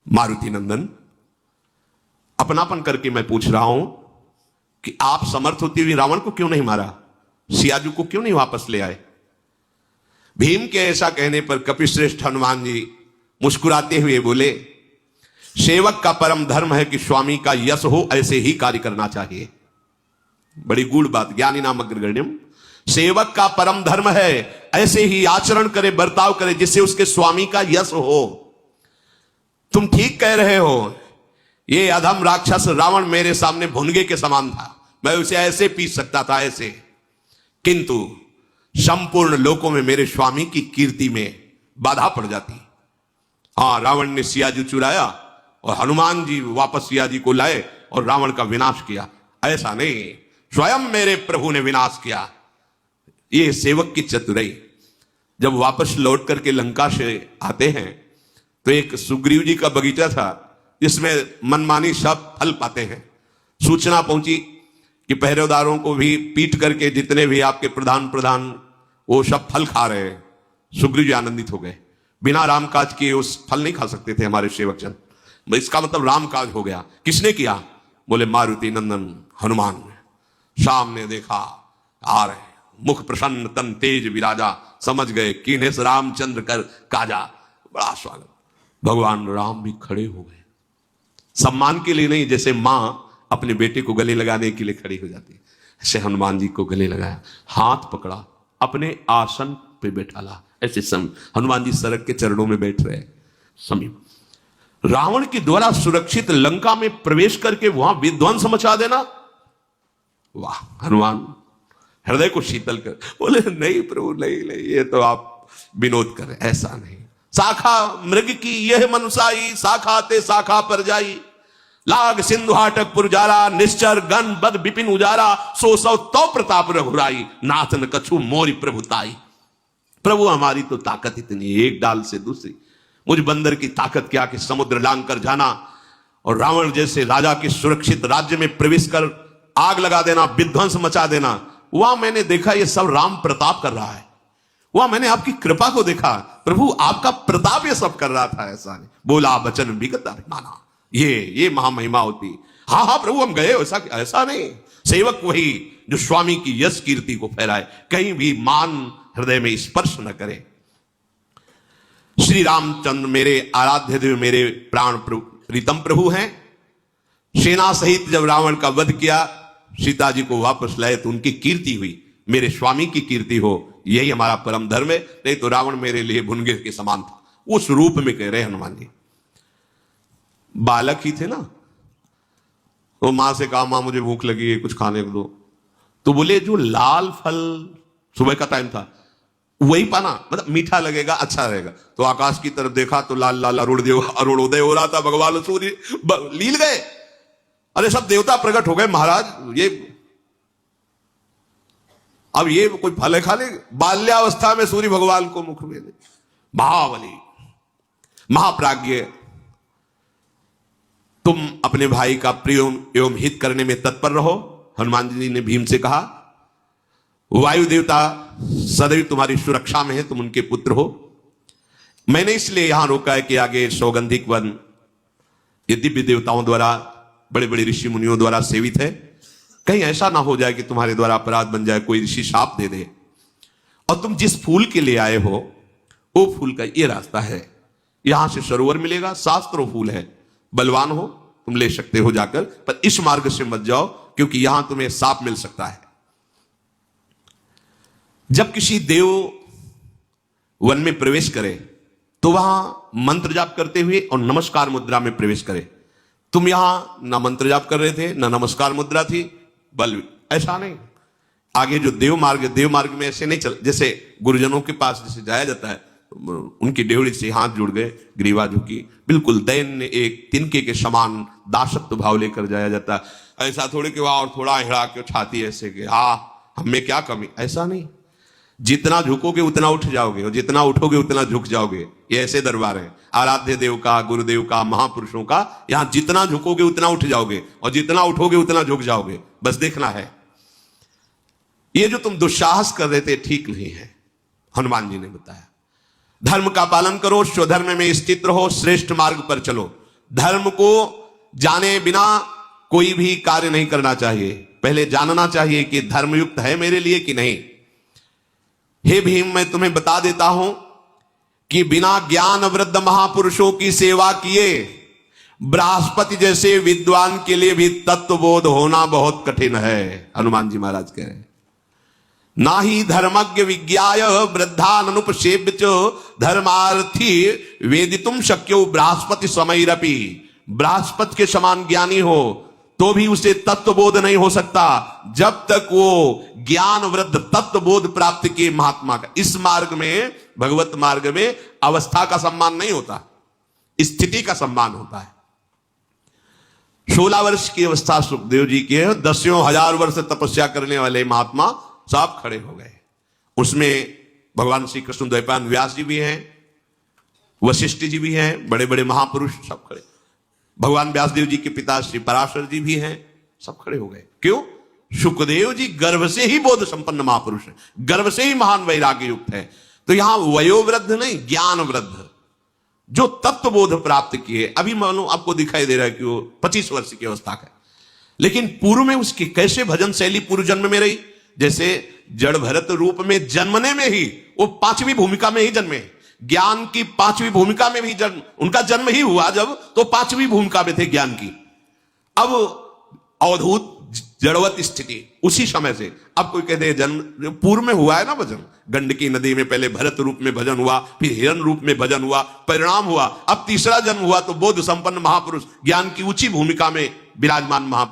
मारुति नंदन, अपनापन करके मैं पूछ रहा हूं कि आप समर्थ होते हुए रावण को क्यों नहीं मारा, सियाजू को क्यों नहीं वापस ले आए? भीम के ऐसा कहने पर कपिश्रेष्ठ हनुमान जी मुस्कुराते हुए बोले, सेवक का परम धर्म है कि स्वामी का यश हो, ऐसे ही कार्य करना चाहिए। बड़ी गूढ़ बात, ज्ञानी नाम अग्रगण्यम। सेवक का परम धर्म है ऐसे ही आचरण करे, बर्ताव करे, जिससे उसके स्वामी का यश हो। तुम ठीक कह रहे हो, ये अधम राक्षस रावण मेरे सामने भुनगे के समान था, मैं उसे ऐसे पीस सकता था ऐसे, किंतु संपूर्ण लोकों में मेरे स्वामी की कीर्ति में बाधा पड़ जाती। हाँ, रावण ने सियाजी चुराया और हनुमान जी वापस सियाजी को लाए और रावण का विनाश किया, ऐसा नहीं, स्वयं मेरे प्रभु ने विनाश किया। ये सेवक की चतुराई। जब वापस लौट करके लंका से आते हैं तो एक सुग्रीव जी का बगीचा था जिसमें मनमानी सब फल पाते हैं। सूचना पहुंची कि पहरेदारों को भी पीट करके जितने भी आपके प्रधान वो सब फल खा रहे हैं। सुग्रीव जी आनंदित हो गए, बिना रामकाज किए उस फल नहीं खा सकते थे हमारे सेवकजन, इसका मतलब रामकाज हो गया। किसने किया? बोले मारुति नंदन हनुमान। सामने देखा आ रहे, मुख प्रसन्न तन तेज विराजा, समझ गए कीन्हे से रामचंद्र कर काजा। बड़ा स्वागत। भगवान राम भी खड़े हो गए, सम्मान के लिए नहीं, जैसे मां अपने बेटे को गले लगाने के लिए खड़ी हो जाती है, ऐसे हनुमान जी को गले लगाया, हाथ पकड़ा, अपने आसन पे बैठाला। ऐसे हनुमान जी सड़क के चरणों में बैठ रहे समीप। रावण के द्वारा सुरक्षित लंका में प्रवेश करके वहां विध्वंस मचा देना, वाह! हनुमान हृदय को शीतल कर बोले, नहीं प्रभु, नहीं नहीं, ये तो आप विनोद करें, ऐसा नहीं। शाखा मृग की यह मनुसाई, शाखा ते शाखा पर जाई, लाग सिंधु हाटक पुरजारा, निश्चर गण बद विपिन उजारा, सो सौ तो प्रताप रघुराई, नाथ न कछु मोरी प्रभुताई। प्रभु हमारी तो ताकत इतनी, एक डाल से दूसरी, मुझ बंदर की ताकत क्या कि समुद्र लांग कर जाना और रावण जैसे राजा के सुरक्षित राज्य में प्रवेश कर आग लगा देना, विध्वंस मचा देना। वहां मैंने देखा ये सब राम प्रताप कर रहा है, वहां मैंने आपकी कृपा को देखा, प्रभु आपका प्रताप ये सब कर रहा था, ऐसा नहीं। बोला वचन विगत अभिमाना, ये महामहिमा होती। हाँ हाँ प्रभु हम गए, ऐसा नहीं। सेवक वही जो स्वामी की यश कीर्ति को फैलाए, कहीं भी मान हृदय में स्पर्श न करे। श्री रामचंद्र मेरे आराध्य देव, मेरे प्राण प्रीतम प्रभु हैं। सेना सहित जब रावण का वध किया, सीता जी को वापस लाए तो उनकी कीर्ति हुई, मेरे स्वामी की कीर्ति हो, यही हमारा परम धर्म है। नहीं तो रावण मेरे लिए भुनगे के समान था, उस रूप में कह रहे हनुमान जी। बालक ही थे ना, वो मां से कहा, मां मुझे भूख लगी है, कुछ खाने को दो। तो बोले जो लाल फल, सुबह का टाइम था, वही पाना, मतलब मीठा लगेगा, अच्छा रहेगा। तो आकाश की तरफ देखा तो लाल लाल अरुणोदय हो रहा था, भगवान सूर्य लील गए। अरे सब देवता प्रकट हो गए महाराज, ये अब ये कोई फल है खा ले? बाल्यावस्था में सूर्य भगवान को मुख में दे। महाबली महाप्राज्ञ, तुम अपने भाई का प्रिय एवं हित करने में तत्पर रहो। हनुमान जी ने भीम से कहा, वायु देवता सदैव तुम्हारी सुरक्षा में है, तुम उनके पुत्र हो। मैंने इसलिए यहां रोका है कि आगे सौगंधिक वन ये दिव्य देवताओं द्वारा, बड़े बड़े ऋषि मुनियों द्वारा सेवित है, कहीं ऐसा ना हो जाए कि तुम्हारे द्वारा अपराध बन जाए, कोई ऋषि शाप दे दे। और तुम जिस फूल के लिए आए हो, वो फूल का ये रास्ता है, यहां से सरोवर मिलेगा, शास्त्रों फूल है, बलवान हो तुम ले सकते हो जाकर, पर इस मार्ग से मत जाओ क्योंकि यहां तुम्हें शाप मिल सकता है। जब किसी देव वन में प्रवेश करे तो वहां मंत्र जाप करते हुए और नमस्कार मुद्रा में प्रवेश करे। तुम यहां ना मंत्र जाप कर रहे थे, ना नमस्कार मुद्रा थी, बल ऐसा नहीं। आगे जो देव मार्ग में ऐसे नहीं चल, जैसे गुरुजनों के पास जैसे जाया जाता है, उनकी डेवड़ी से हाथ जुड़ गए, ग्रीवा झुकी, बिल्कुल दैन्य एक तिनके के समान दासत्व भाव लेकर जाया जाता है। ऐसा थोड़ी कि वहां और थोड़ा हिड़ा के छाती ऐसे कि हाँ हमें क्या कमी, ऐसा नहीं। जितना झुकोगे उतना उठ जाओगे और जितना उठोगे उतना झुक जाओगे। ये ऐसे दरबार है आराध्य देव का, गुरुदेव का, महापुरुषों का। यहां जितना झुकोगे उतना उठ जाओगे और जितना उठोगे उतना झुक जाओगे, बस देखना है। ये जो तुम दुस्साहस कर रहे थे ठीक नहीं है, हनुमान जी ने बताया। धर्म का पालन करो, स्वधर्म में स्थित रहो, श्रेष्ठ मार्ग पर चलो। धर्म को जाने बिना कोई भी कार्य नहीं करना चाहिए। पहले जानना चाहिए कि धर्मयुक्त है मेरे लिए कि नहीं। हे भीम, मैं तुम्हें बता देता हूं कि बिना ज्ञान वृद्ध महापुरुषों की सेवा किए बृहस्पति जैसे विद्वान के लिए भी तत्वबोध होना बहुत कठिन है। हनुमान जी महाराज कह रहे हैं, ना ही धर्मज्ञ विज्ञाय वृद्धानुपसेव्य च धर्मार्थी वेदितुम शक्यो बृहस्पति समैरपि। बृहस्पति के समान ज्ञानी हो तो भी उसे तत्वबोध नहीं हो सकता जब तक वो ज्ञान वृद्ध तत्वबोध प्राप्त किए महात्मा का। इस मार्ग में, भगवत मार्ग में अवस्था का सम्मान नहीं होता, स्थिति का सम्मान होता है। 16 वर्ष की अवस्था सुखदेव जी की है, 10,000 वर्ष तपस्या करने वाले महात्मा सब खड़े हो गए। उसमें भगवान श्री कृष्ण द्वैपायन व्यास जी भी हैं, वशिष्ठ जी भी हैं, बड़े बड़े महापुरुष सब खड़े। भगवान व्यासदेव जी के पिता श्री पराशर जी भी हैं, सब खड़े हो गए। क्यों? सुखदेव जी गर्भ से ही बोध संपन्न महापुरुष है, गर्भ से ही महान वैराग्य युक्त है। तो यहां वयोवृद्ध नहीं, ज्ञान वृद्ध, जो तत्वबोध प्राप्त किए। अभी मालूम आपको दिखाई दे रहा है कि वो 25 वर्ष की अवस्था का है, लेकिन पूर्व में उसकी कैसे भजन शैली पूर्व जन्म में रही। जैसे जड़ भरत रूप में जन्मने में ही वो 5वीं भूमिका में ही जन्मे, ज्ञान की 5वीं भूमिका में भी जन्म, उनका जन्म ही हुआ जब, तो 5वीं भूमिका में थे ज्ञान की। अब अवधूत जड़वत स्थिति उसी समय से। अब कोई कहते हैं जन्म पूर्व में हुआ है ना भजन, गंडकी नदी में पहले भरत रूप में भजन हुआ, फिर हिरण रूप में भजन हुआ, परिणाम हुआ, अब तीसरा जन्म हुआ तो बोध संपन्न महापुरुष ज्ञान की ऊंची भूमिका में विराजमान महापुरुष।